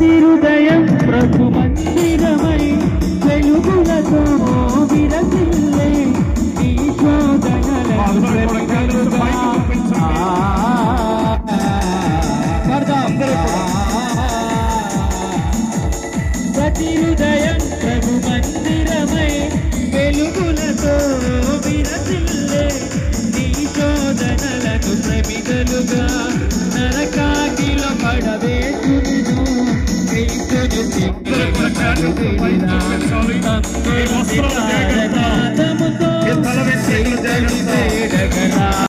హృదయం ప్రభు మందిరమై వెలుగులతో విరసిల్లే ఈ ప్రతి హృదయం ప్రభు మందిరమై వెలుగులతో విరసిల్లే నీ శోధనలకు ప్రమిదలుగా నరకాగిలో పడవేసును క్రీస్తును